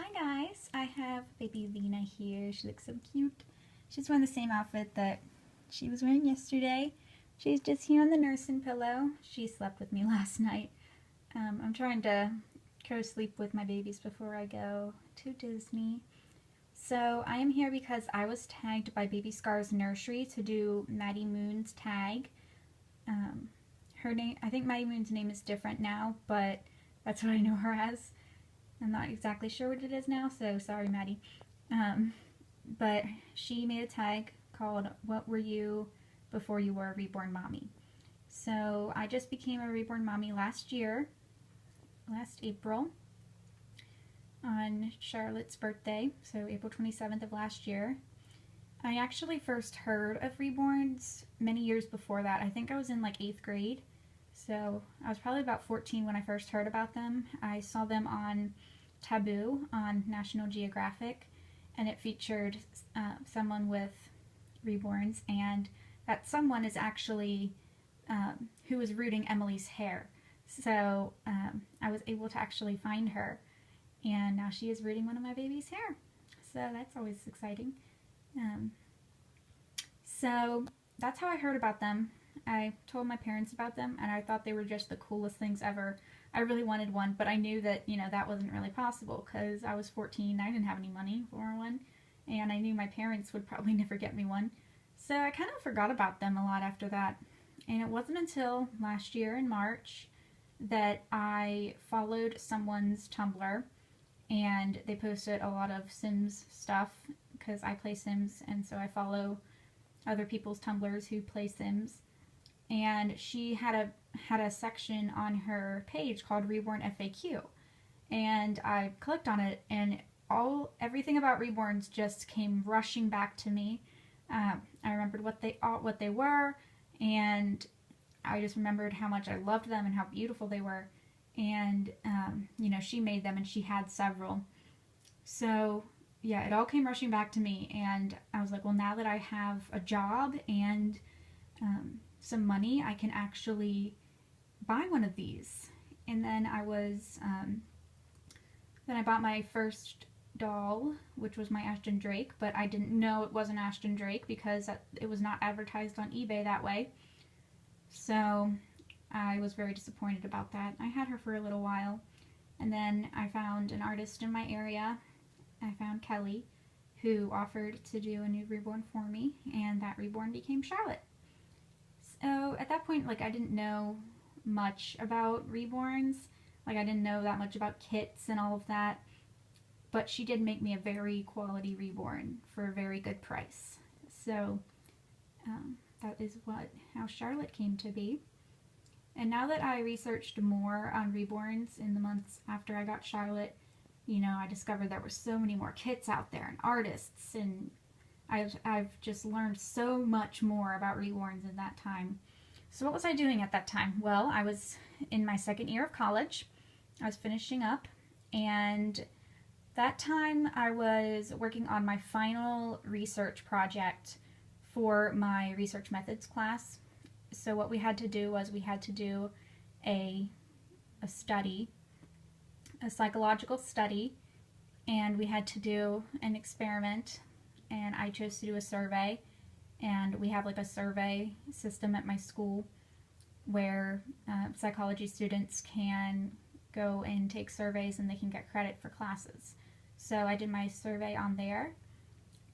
Hi guys, I have baby Lena here. She looks so cute. She's wearing the same outfit that she was wearing yesterday. She's just here on the nursing pillow. She slept with me last night. I'm trying to go to sleep with my babies before I go to Disney. So I am here because I was tagged by Baby Scar's nursery to do Maddie Moon's tag. Her name, I think Maddie Moon's name is different now, but that's what I know her as. I'm not exactly sure what it is now, so sorry, Maddie. But she made a tag called "What Were You Before You Were a Reborn Mommy?" So I just became a reborn mommy last April, on Charlotte's birthday, so April 27th of last year. I actually first heard of reborns many years before that. I think I was in like 8th grade. So I was probably about 14 when I first heard about them. I saw them on Taboo on National Geographic, and it featured someone with reborns, and that someone is actually who was rooting Emily's hair. So I was able to actually find her, and now she is rooting one of my baby's hair. So that's always exciting. So that's how I heard about them. I told my parents about them, and I thought they were just the coolest things ever. I really wanted one, but I knew that, that wasn't really possible because I was 14, I didn't have any money for one, and I knew my parents would probably never get me one. So I kind of forgot about them a lot after that. And it wasn't until last year in March that I followed someone's Tumblr, and they posted a lot of Sims stuff because I play Sims, and so I follow other people's Tumblrs who play Sims. And she had a section on her page called Reborn FAQ, and I clicked on it, and everything about reborns just came rushing back to me. I remembered what they were, and I just remembered how much I loved them and how beautiful they were. And she made them, and she had several. So yeah, it all came rushing back to me, and I was like, well, now that I have a job and some money, I can actually buy one of these. And then I bought my first doll, which was my Ashton Drake, but I didn't know it was an Ashton Drake because it was not advertised on eBay that way. So I was very disappointed about that. I had her for a little while, and then I found an artist in my area. I found Kelly, who offered to do a new reborn for me, and that reborn became Charlotte. So at that point, I didn't know much about reborns. I didn't know that much about kits and all of that. But she did make me a very quality reborn for a very good price. So that is how Charlotte came to be. And now that I researched more on reborns in the months after I got Charlotte, I discovered there were so many more kits out there and artists, and I've just learned so much more about reborns in that time. So what was I doing at that time? Well, I was in my 2nd year of college. I was finishing up, and that time I was working on my final research project for my research methods class. So what we had to do was we had to do a study, a psychological study, and we had to do an experiment, and I chose to do a survey. And we have a survey system at my school where psychology students can go and take surveys, and they can get credit for classes. So I did my survey on there,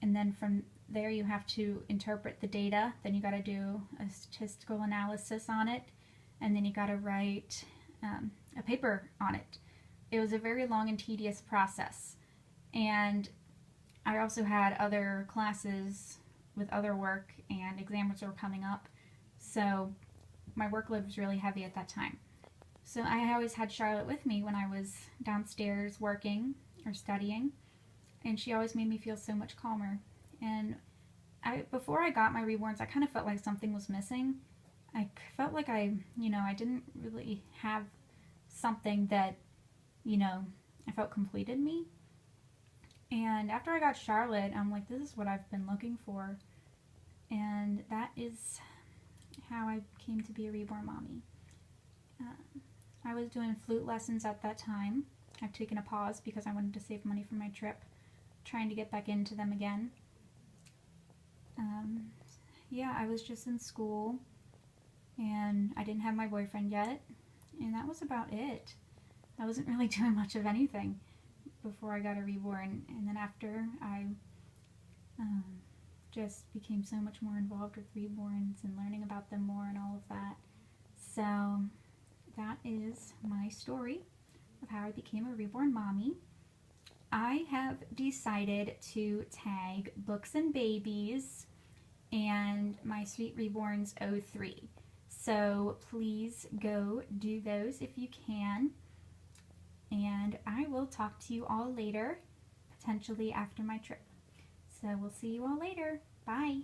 and then from there you have to interpret the data. Then you got to do a statistical analysis on it, and then you got to write a paper on it. It was a very long and tedious process, and I also had other classes with other work, and exams were coming up, so my workload was really heavy at that time. So I always had Charlotte with me when I was downstairs working or studying, and she always made me feel so much calmer. And before I got my reborns, I kind of felt like something was missing. I felt like I didn't really have something that, I felt completed me. And after I got Charlotte, I'm like, this is what I've been looking for. And that is how I came to be a reborn mommy. I was doing flute lessons at that time, I've taken a pause because I wanted to save money for my trip, trying to get back into them again. Yeah, I was just in school, and I didn't have my boyfriend yet, and that was about it. I wasn't really doing much of anything before I got a reborn, and then after I just became so much more involved with reborns and learning about them more and all of that. So that is my story of how I became a reborn mommy. I have decided to tag Books and Babies and My Sweet Reborns 03. So please go do those if you can. And I will talk to you all later, potentially after my trip. So we'll see you all later. Bye.